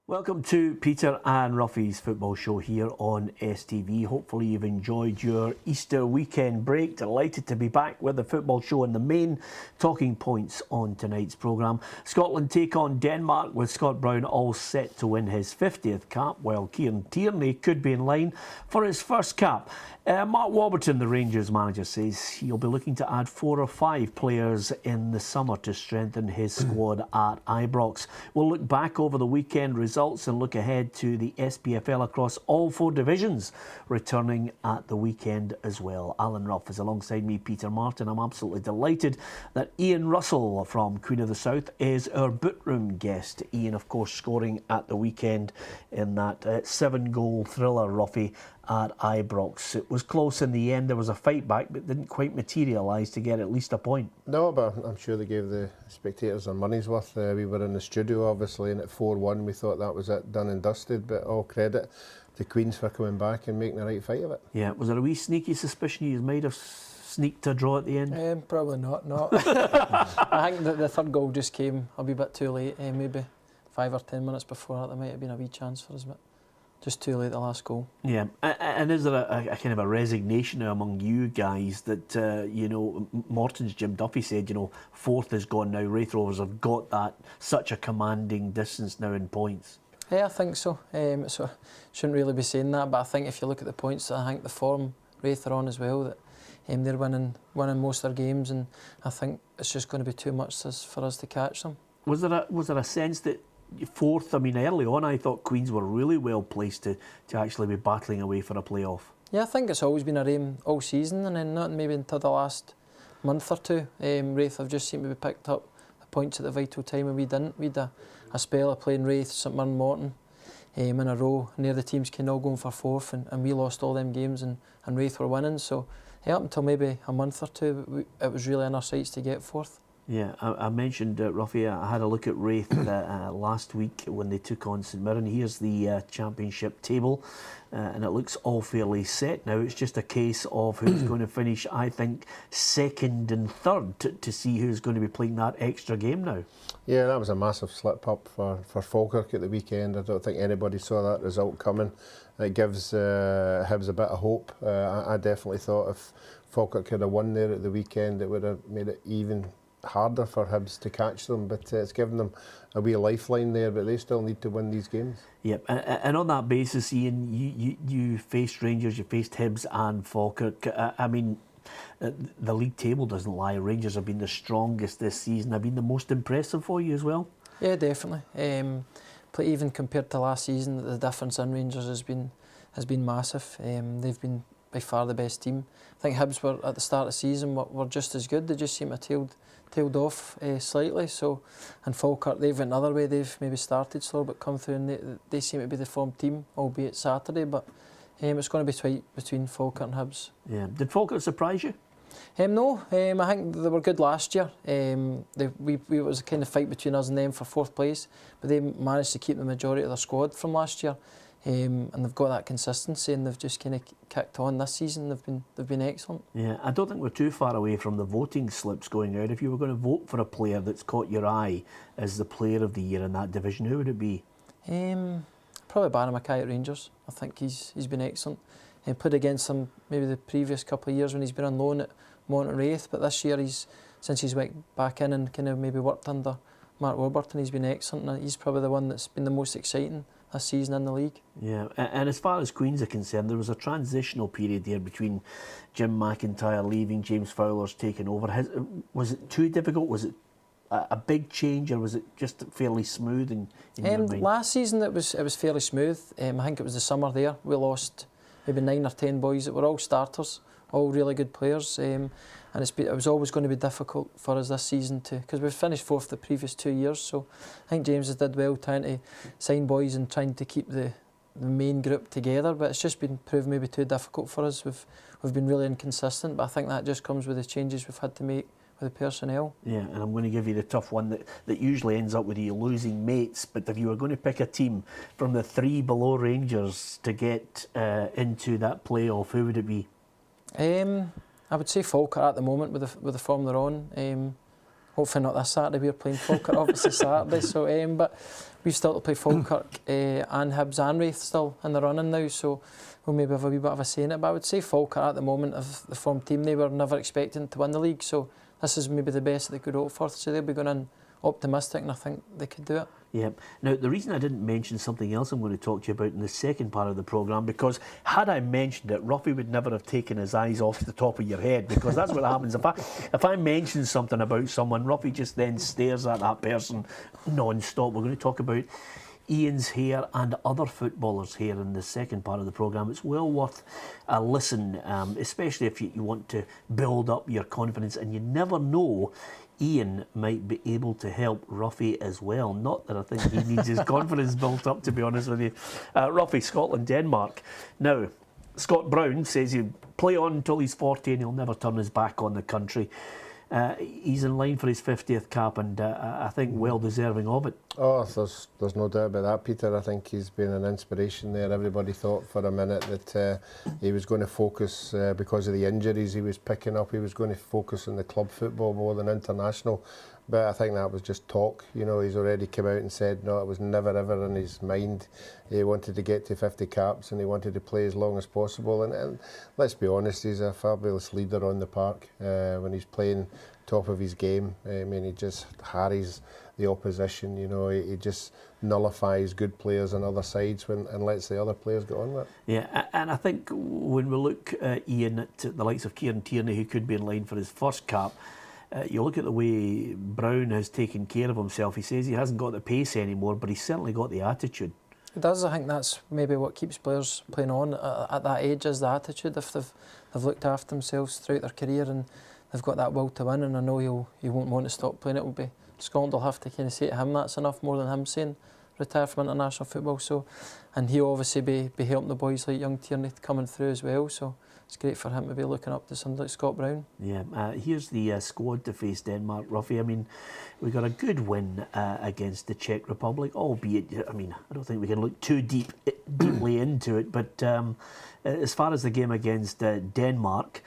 Welcome to Peter and Ruffy's football show here on STV. Hopefully you've enjoyed your Easter weekend break. Delighted to be back with the football show and the main talking points on tonight's programme. Scotland take on Denmark with Scott Brown all set to win his 50th cap, while Kieran Tierney could be in line for his first cap. Mark Warburton, the Rangers manager, says he'll be looking to add 4 or 5 players in the summer to strengthen his squad at Ibrox. We'll look back over the weekend results and look ahead to the SPFL across all 4 divisions returning at the weekend as well. Alan Ruff is alongside me, Peter Martin. I'm absolutely delighted that Iain Russell from Queen of the South is our boot room guest. Iain, of course, scoring at the weekend in that 7-goal thriller, Ruffy, at Ibrox. It was close in the end. There was a fight back, but didn't quite materialise to get at least a point. No, but I'm sure they gave the spectators their money's worth. We were in the studio, obviously, and at 4-1 we thought that was it, done and dusted, but all credit to Queens for coming back and making the right fight of it. Yeah, was there a wee sneaky suspicion you might have sneaked a draw at the end? Probably not, no. I think that the third goal just came a wee bit too late, maybe 5 or 10 minutes before that there might have been a wee chance for us, but just too late, the last goal. Yeah, and is there a kind of a resignation now among you guys that, Morton's Jim Duffy said, fourth is gone now, Wraith Rovers have got that, such a commanding distance now in points? Yeah, I think so. So shouldn't really be saying that, but I think if you look at the points, I think the form Wraith are on as well, that they're winning most of their games, and I think it's just going to be too much for us to catch them. Was there a sense that fourth, early on I thought Queens were really well placed to actually be battling away for a playoff? Yeah, I think it's always been our aim all season, and then not maybe until the last month or two. Wraith have just seemed to be picked up the points at the vital time, and we didn't. We had a spell of playing Wraith, St Mirren, Morton in a row, near the teams came all going for fourth, and we lost all them games, and Wraith were winning. So up until maybe a month or two, it was really in our sights to get fourth. Yeah, I mentioned, Ruffy, I had a look at Wraith last week when they took on St Mirren. Here's the championship table, and it looks all fairly set now. It's just a case of who's going to finish, I think, second and third to see who's going to be playing that extra game now. Yeah, that was a massive slip-up for Falkirk at the weekend. I don't think anybody saw that result coming. It gives Hibs a bit of hope. I definitely thought if Falkirk could have won there at the weekend, it would have made it even harder for Hibs to catch them, but it's given them a wee lifeline there, but they still need to win these games. Yep, and on that basis, Iain, you faced Rangers, you faced Hibs and Falkirk. The league table doesn't lie. Rangers have been the strongest this season. Have been the most impressive for you as well? Yeah, definitely. Even compared to last season, the difference in Rangers has been massive. They've been by far the best team. I think Hibs were at the start of the season were just as good. They just seem to have tailed off slightly. So, and Falkirk, they've went another way. They've maybe started slow but come through, and they seem to be the form team, albeit Saturday. But it's going to be tight between Falkirk and Hibs. Yeah. Did Falkirk surprise you? No. I think they were good last year. It was a kind of fight between us and them for fourth place, but they managed to keep the majority of their squad from last year. And they've got that consistency, and they've just kind of kicked on this season. They've been excellent. Yeah, I don't think we're too far away from the voting slips going out. If you were going to vote for a player that's caught your eye as the player of the year in that division, who would it be? Probably Barry Mackay at Rangers. I think he's been excellent. He played against them maybe the previous couple of years when he's been on loan at Morton Wraith, but this year since he's went back in and kind of maybe worked under Mark Warburton, he's been excellent, and he's probably the one that's been the most exciting this season in the league. Yeah, and as far as Queens are concerned, there was a transitional period there between Jim McIntyre leaving, James Fowler's taking over. Was it too difficult? Was it a big change, or was it just fairly smooth in your mind? Last season it was fairly smooth. I think it was the summer there. We lost maybe 9 or 10 boys that were all starters, all really good players. And it was always going to be difficult for us this season because we've finished fourth the previous 2 years. So I think James has did well trying to sign boys and trying to keep the main group together. But it's just been proved maybe too difficult for us. We've been really inconsistent, but I think that just comes with the changes we've had to make with the personnel. Yeah, and I'm going to give you the tough one that usually ends up with you losing mates. But if you were going to pick a team from the 3 below Rangers to get into that playoff, who would it be? I would say Falkirk at the moment with the form they're on. hopefully not this Saturday. We're playing Falkirk obviously Saturday, so but we've still to play Falkirk and Hibs and Raith still in the running now, so we'll maybe have a wee bit of a say in it. But I would say Falkirk at the moment of the form team, they were never expecting to win the league, so this is maybe the best that they could hope for. So they'll be going in optimistic, and I think they could do it. Yeah. Now, the reason I didn't mention something else I'm going to talk to you about in the second part of the programme, because had I mentioned it, Ruffy would never have taken his eyes off the top of your head, because that's what happens. If I mention something about someone, Ruffy just then stares at that person non-stop. We're going to talk about Iain's hair and other footballers' hair in the second part of the programme. It's well worth a listen, especially if you want to build up your confidence, and you never know, Iain might be able to help Ruffy as well. Not that I think he needs his confidence built up, to be honest with you. Ruffy, Scotland, Denmark. Now, Scott Brown says he'll play on until he's 40 and he'll never turn his back on the country. He's in line for his 50th cap, and I think well deserving of it. Oh, there's no doubt about that, Peter. I think he's been an inspiration there. Everybody thought for a minute that he was going to focus, because of the injuries he was picking up, he was going to focus on the club football more than international. But I think that was just talk. You know, he's already come out and said no, it was never ever in his mind. He wanted to get to 50 caps and he wanted to play as long as possible. And let's be honest, he's a fabulous leader on the park when he's playing top of his game. I mean, he just harries the opposition. You know, he just nullifies good players on other sides and lets the other players get on with it. Yeah, and I think when we look, Iain, at the likes of Kieran Tierney, who could be in line for his first cap, you look at the way Brown has taken care of himself. He says he hasn't got the pace anymore, but he's certainly got the attitude. It does. I think that's maybe what keeps players playing on at that age, is the attitude. If they've looked after themselves throughout their career and they've got that will to win, and I know he won't want to stop playing. It will be Scotland will have to kind of say to him that's enough, more than him saying retire from international football. So, and he'll obviously be helping the boys like young Tierney coming through as well. So it's great for him to be looking up to somebody like Scott Brown. Yeah, here's the squad to face Denmark, Ruffy. I mean, we got a good win against the Czech Republic, albeit, I mean, I don't think we can look too deeply into it, but as far as the game against Denmark,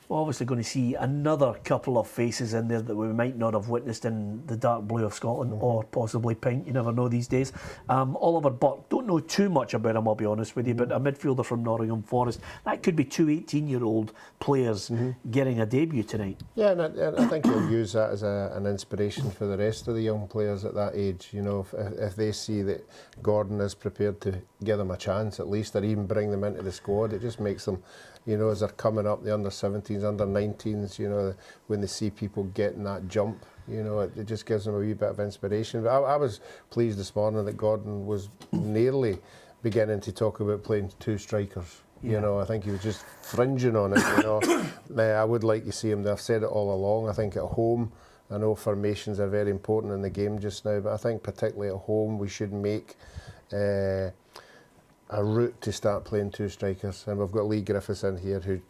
we're obviously going to see another couple of faces in there that we might not have witnessed in the dark blue of Scotland, or possibly pink, you never know these days. Oliver Burke, don't know too much about him, I'll be honest with you, but a midfielder from Nottingham Forest. That could be two 18-year-old players getting a debut tonight. Yeah, and I think he'll use that as an inspiration for the rest of the young players at that age. You know, if they see that Gordon is prepared to give them a chance at least, or even bring them into the squad, it just makes them, you know, as they're coming up, the under-17s, under-19s, you know, when they see people getting that jump, you know, it just gives them a wee bit of inspiration. But I was pleased this morning that Gordon was nearly beginning to talk about playing two strikers. You know, I think he was just fringing on it, you know. I would like to see him, I've said it all along, I think at home, I know formations are very important in the game just now, but I think particularly at home we should make a route to start playing two strikers, and we've got Lee Griffiths in here who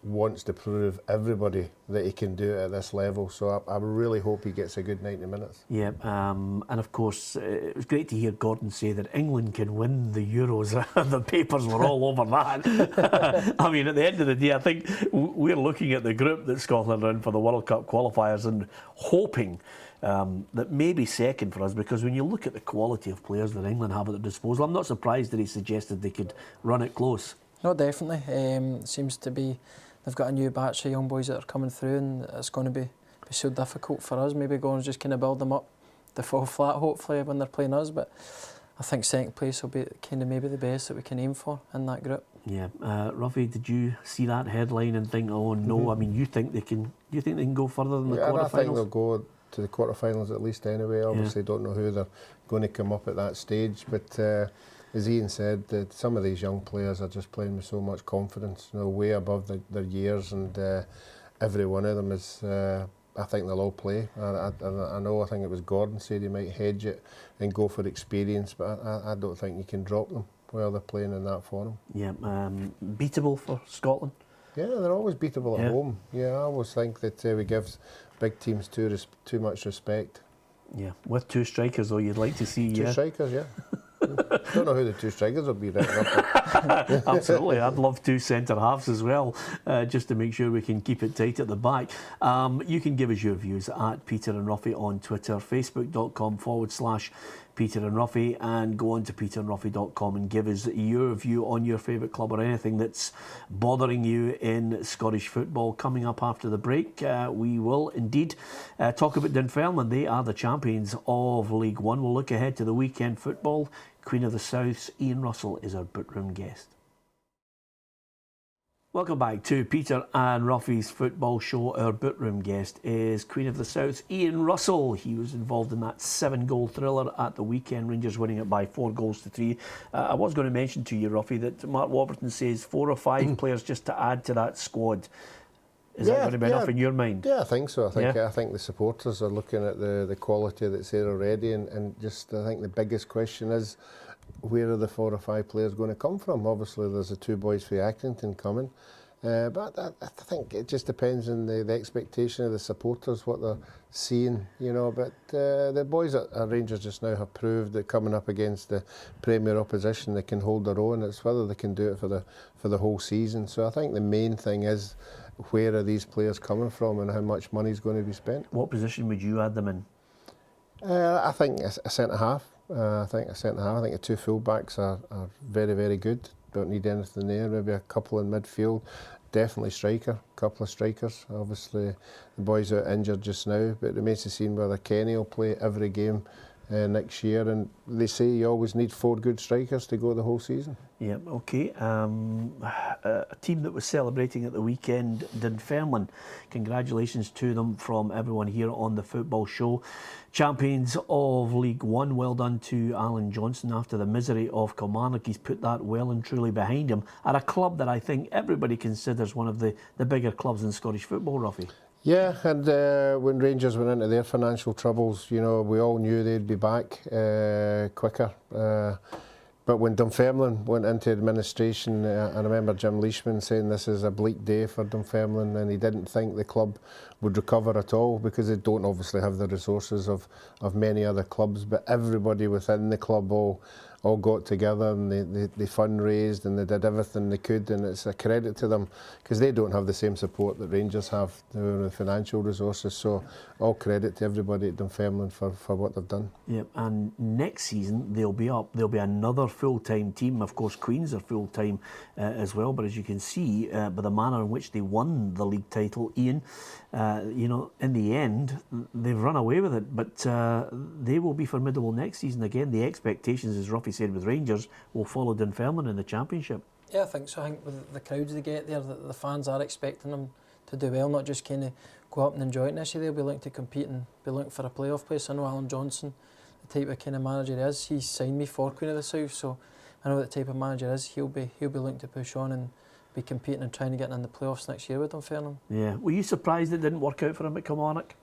wants to prove everybody that he can do it at this level, so I really hope he gets a good 90 minutes. Yeah, and of course it was great to hear Gordon say that England can win the Euros. The papers were all over that. I mean, at the end of the day, I think we're looking at the group that Scotland are in for the World Cup qualifiers and hoping that may be second for us, because when you look at the quality of players that England have at their disposal, I'm not surprised that he suggested they could run it close. No, definitely. It seems to be they've got a new batch of young boys that are coming through, and it's going to be so difficult for us. Maybe going just kind of build them up to fall flat, hopefully, when they're playing us. But I think second place will be kind of maybe the best that we can aim for in that group. Yeah, Ruffy, did you see that headline and think, oh no? I mean, you think they can? Do you think they can go further than the quarterfinals? I think they'll go to the quarterfinals at least anyway. Obviously, don't know who they're going to come up at that stage, but as Iain said, that some of these young players are just playing with so much confidence, you know, way above their years, and every one of them is. I think they'll all play. I think it was Gordon said he might hedge it and go for experience, but I don't think you can drop them while they're playing in that form. Yeah, beatable for Scotland. Yeah, they're always beatable at home. Yeah, I always think that we give big teams too much respect. Yeah, with two strikers though, you'd like to see. Two strikers, yeah. Don't know who the two strikers will be right up. Absolutely, I'd love 2 centre halves as well, just to make sure we can keep it tight at the back. You can give us your views at Peter and Ruffy on Twitter, facebook.com/Peter and Ruffy, and go on to peterandruffy.com and give us your view on your favourite club or anything that's bothering you in Scottish football. Coming up after the break, we will indeed talk about Dunfermline. They are the champions of League One. We'll look ahead to the weekend football. Queen of the South's Iain Russell is our bookroom guest. Welcome back to Peter and Ruffy's football show. Our bookroom guest is Queen of the South, Iain Russell. He was involved in that 7-goal thriller at the weekend, Rangers winning it by 4-3. I was going to mention to you, Ruffy, that Mark Warburton says 4 or 5 players just to add to that squad. Is that going to be enough in your mind? Yeah, I think so. I think the supporters are looking at the quality that's there already, and just I think the biggest question is, where are the 4 or 5 players going to come from? Obviously, there's the 2 boys for Accrington coming, but I think it just depends on the expectation of the supporters, what they're seeing, you know. But the boys at Rangers just now have proved that coming up against the Premier opposition, they can hold their own. It's whether they can do it for the whole season. So I think the main thing is, where are these players coming from and how much money is going to be spent? What position would you add them in? I think a centre-half. I think the 2 full-backs are very, very good. Don't need anything there. Maybe a couple in midfield. Definitely striker. A couple of strikers. Obviously, the boys are injured just now, but it remains to be seen whether Kenny will play every game next year. And they say you always need 4 good strikers to go the whole season. Yeah, okay. A team that was celebrating at the weekend, Dunfermline. Congratulations to them from everyone here on the football show. Champions of League One. Well done to Alan Johnson after the misery of Kilmarnock. He's put that well and truly behind him at a club that I think everybody considers one of the bigger clubs in Scottish football, Ruffy. Yeah, and when Rangers went into their financial troubles, you know, we all knew they'd be back quicker. But when Dunfermline went into administration, I remember Jim Leishman saying this is a bleak day for Dunfermline, and he didn't think the club would recover at all, because they don't obviously have the resources of many other clubs. But everybody within the club all got together, and they fundraised, and they did everything they could, and it's a credit to them, because they don't have the same support that Rangers have, the financial resources. So all credit to everybody at Dunfermline for what they've done. Yep, and next season they'll be up. There'll be another full-time team. Of course, Queens are full-time as well, but as you can see by the manner in which they won the league title, Iain, you know, in the end they've run away with it, but they will be formidable next season again. The expectations, as Ruffy said, with Rangers, will follow Dunfermline in the Championship. Yeah, I think so. I think with the crowds they get there, the fans are expecting them to do well, not just kind of go up and enjoy it this year. They'll be looking to compete and be looking for a playoff place. I know Alan Johnson, the type of kind of manager he is, he signed me for Queen of the South, so I know what the type of manager is. He'll be looking to push on and be competing and trying to get in the playoffs next year with Dunfermline. Yeah. Were you surprised it didn't work out for him at Kilmarnock?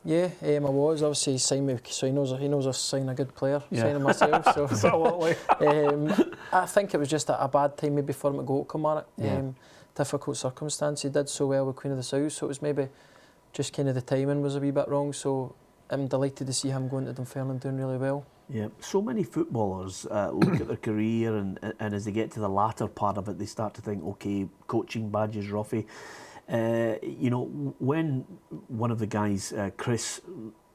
Yeah, I was. Obviously, he signed me, so he knows I sign a good player, signing myself. So absolutely. I think it was just a bad time maybe for him to go to Kilmarnock. Yeah. Difficult circumstance. He did so well with Queen of the South, so it was maybe just kind of the timing was a wee bit wrong. So I'm delighted to see him going to Dunfermline doing really well. Yeah, so many footballers look at their career, and as they get to the latter part of it, they start to think, okay, coaching badges, Ruffy. You know, when one of the guys, Chris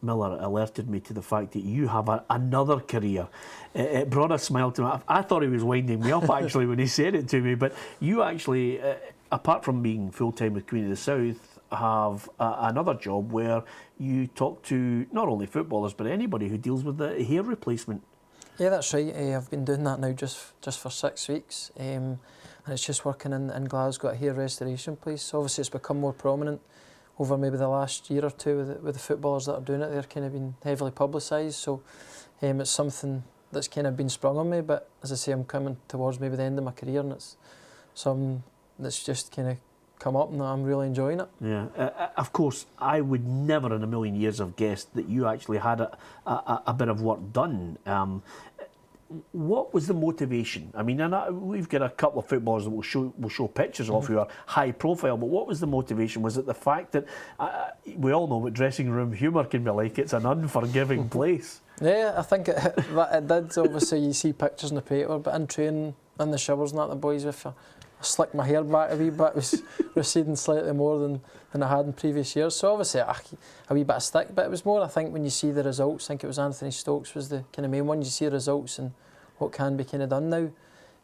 Miller, alerted me to the fact that you have another career, it brought a smile to me. I thought he was winding me up actually when he said it to me, but you actually, apart from being full-time with Queen of the South, have another job where you talk to not only footballers but anybody who deals with the hair replacement. Yeah, that's right. I've been doing that now just for 6 weeks. And it's just working in Glasgow at a hair restoration place. Obviously, it's become more prominent over maybe the last year or two with the footballers that are doing it. They're kind of been heavily publicised, so it's something that's kind of been sprung on me. But as I say, I'm coming towards maybe the end of my career, and it's something that's just kind of come up, and I'm really enjoying it. Yeah, of course, I would never in a million years have guessed that you actually had a bit of work done. What was the motivation? I mean, we've got a couple of footballers that will show pictures of who are high profile, but what was the motivation? Was it the fact that we all know what dressing room humour can be like? It's an unforgiving place. Yeah, I think it did. Obviously, you see pictures in the paper, but in training, in the showers, not the boys with I slicked my hair back a wee bit, was receding slightly more than I had in previous years. So obviously a wee bit of stick, but it was more, I think, when you see the results. I think it was Anthony Stokes was the kind of main one. You see the results and what can be kind of done now.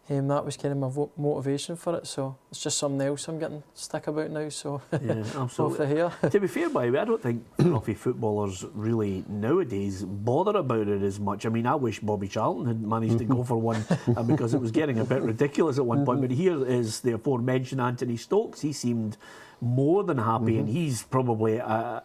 That was kind of my motivation for it, so it's just something else I'm getting stick about now, so yeah, absolutely. Off the hair. To be fair, by the way, I don't think Roughy footballers really nowadays bother about it as much. I mean, I wish Bobby Charlton had managed to go for one because it was getting a bit ridiculous at one point, but here is the aforementioned Anthony Stokes. He seemed more than happy, and he's probably a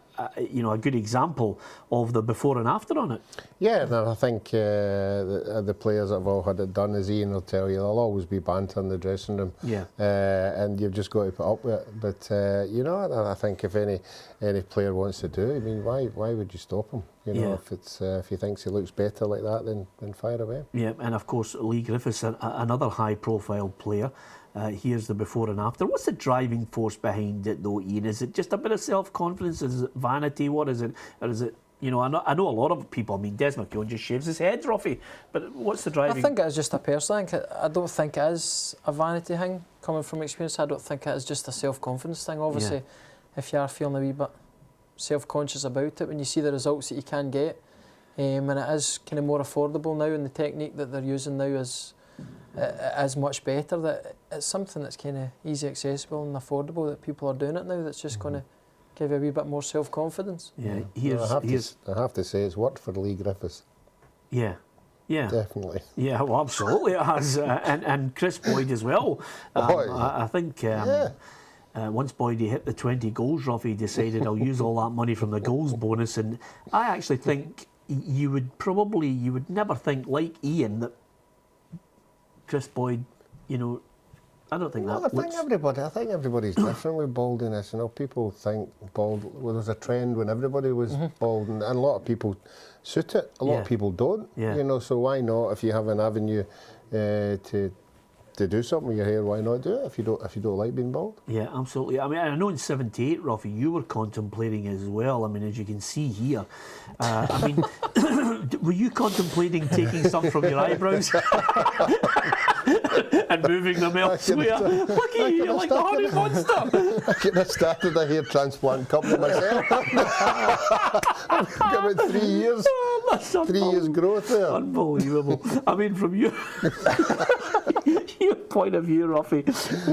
good example of the before and after on it. Yeah, and I think the players that have all had it done, as Iain will tell you, there'll always be banter in the dressing room. Yeah. And you've just got to put up with it. But I think if any player wants to do it, I mean, why would you stop him? You know, if he thinks he looks better like that, then fire away. Yeah, and of course Lee Griffiths, another high-profile player. Here's the before and after. What's the driving force behind it, though, Iain? Is it just a bit of self-confidence? Is it vanity? What is it? Or is it, I know a lot of people, I mean, Des McKeown just shaves his head, Roughy, but what's the driving? I think it is just a personal thing. I don't think it is a vanity thing, coming from experience. I don't think it is just a self-confidence thing. Obviously, if you are feeling a wee bit self-conscious about it, when you see the results that you can get, and it is kind of more affordable now, and the technique that they're using now is much better, that it's something that's kind of easy accessible and affordable, that people are doing it now, that's just going to give you a wee bit more self-confidence. Yeah, I have to say it's worked for Lee Griffiths. Yeah. Yeah, definitely. Yeah, well, absolutely it has, and Chris Boyd as well. I think once Boydie hit the 20 goals, Roughy decided I'll use all that money from the goals bonus, and I actually think you would never think, like Iain, that Chris Boyd, I don't think that. I think everybody's different with baldiness. People think bald. Well, there's a trend when everybody was bald, and a lot of people suit it. A lot of people don't. Yeah. So why not? If you have an avenue to do something with your hair, why not do it? If you don't like being bald. Yeah, absolutely. I mean, I know in '78, Roughy, you were contemplating as well. I mean, as you can see here, I mean, were you contemplating taking some from your eyebrows? And moving them elsewhere. Look at you, you're like the honey monster. I could have started a hair transplant company myself. About 3 years. 3 years growth there. Unbelievable. I mean, from your point of view, Roughy,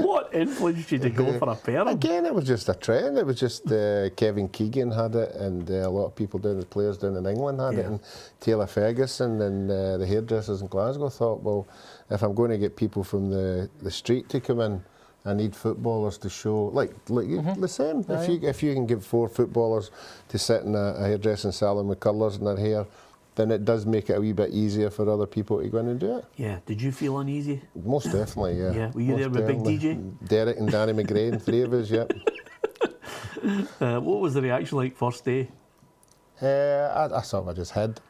what influenced you to go for a pair? Again, it was just a trend. It was just Kevin Keegan had it, and a lot of players down in England had it, and Taylor Ferguson and the hairdressers in Glasgow thought, well, if I'm going to get people from the street to come in, I need footballers to show, like the same. If you can give 4 footballers to sit in a hairdressing salon with colours in their hair, then it does make it a wee bit easier for other people to go in and do it. Yeah. Did you feel uneasy? Most definitely, yeah. Yeah. Were you there with Big DJ? Derek and Danny McGrain, 3 of us, yep. What was the reaction like first day? I sort of just hid.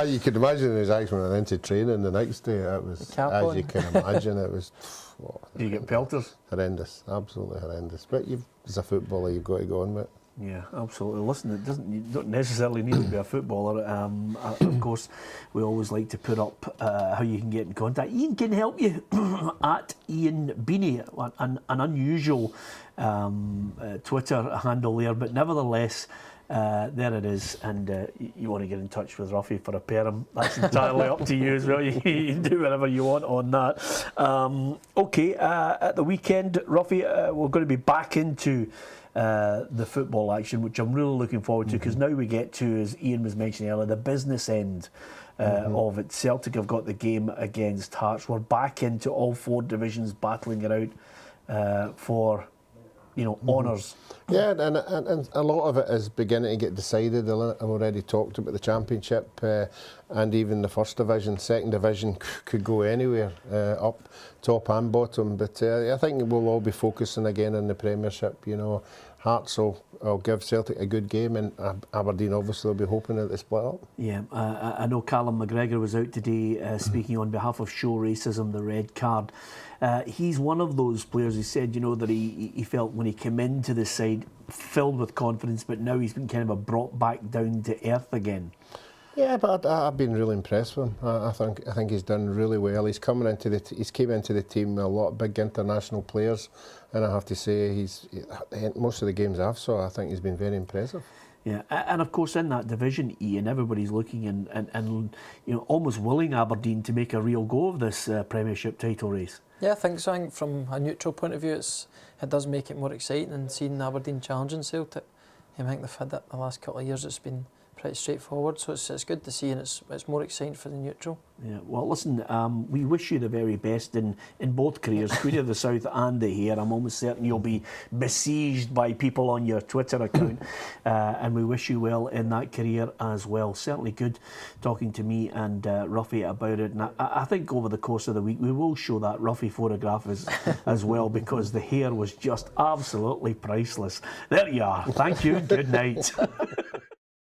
You could imagine his action when I went into training the next day. It was, as you can imagine, it was. Did you get pelters? Horrendous, absolutely horrendous. But as a footballer, you've got to go on with it. Yeah, absolutely. Listen, you don't necessarily need to be a footballer. Of course, we always like to put up how you can get in contact. Iain can help you at Iain Beanie, an unusual Twitter handle there, but nevertheless, there it is. And you want to get in touch with Roughy for a pair, that's entirely up to you as well. You can do whatever you want on that. Okay, at the weekend, Roughy, we're going to be back into the football action, which I'm really looking forward to, because now we get to, as Iain was mentioning earlier, the business end of it. Celtic have got the game against Hearts. We're back into all 4 divisions battling it out for honours. Yeah, and a lot of it is beginning to get decided. I've already talked about the Championship and even the First Division. Second Division could go anywhere, up, top and bottom. But I think we'll all be focusing again on the Premiership. Hearts will give Celtic a good game, and Aberdeen obviously will be hoping that they split up. Yeah, I know Callum McGregor was out today speaking on behalf of Show Racism, the red card. He's one of those players who said, that he felt when he came into the side filled with confidence, but now he's been kind of brought back down to earth again. Yeah, but I've been really impressed with him. I think he's done really well. He's came into the team with a lot of big international players, and I have to say most of the games I've saw, I think he's been very impressive. Yeah, and of course in that division, Iain, everybody's looking and almost willing Aberdeen to make a real go of this Premiership title race. Yeah, I think so. I think from a neutral point of view, it does make it more exciting, and seeing Aberdeen challenging Celtic. I think they've had that the last couple of years. It's been pretty straightforward, so it's good to see, and it's more exciting for the neutral. Yeah, well, listen, we wish you the very best in both careers, Queen of the South and the Hare. I'm almost certain you'll be besieged by people on your Twitter account, and we wish you well in that career as well. Certainly good talking to me and Ruffy about it, and I think over the course of the week we will show that Ruffy photograph as well, because the Hare was just absolutely priceless. There you are. Thank you. Good night.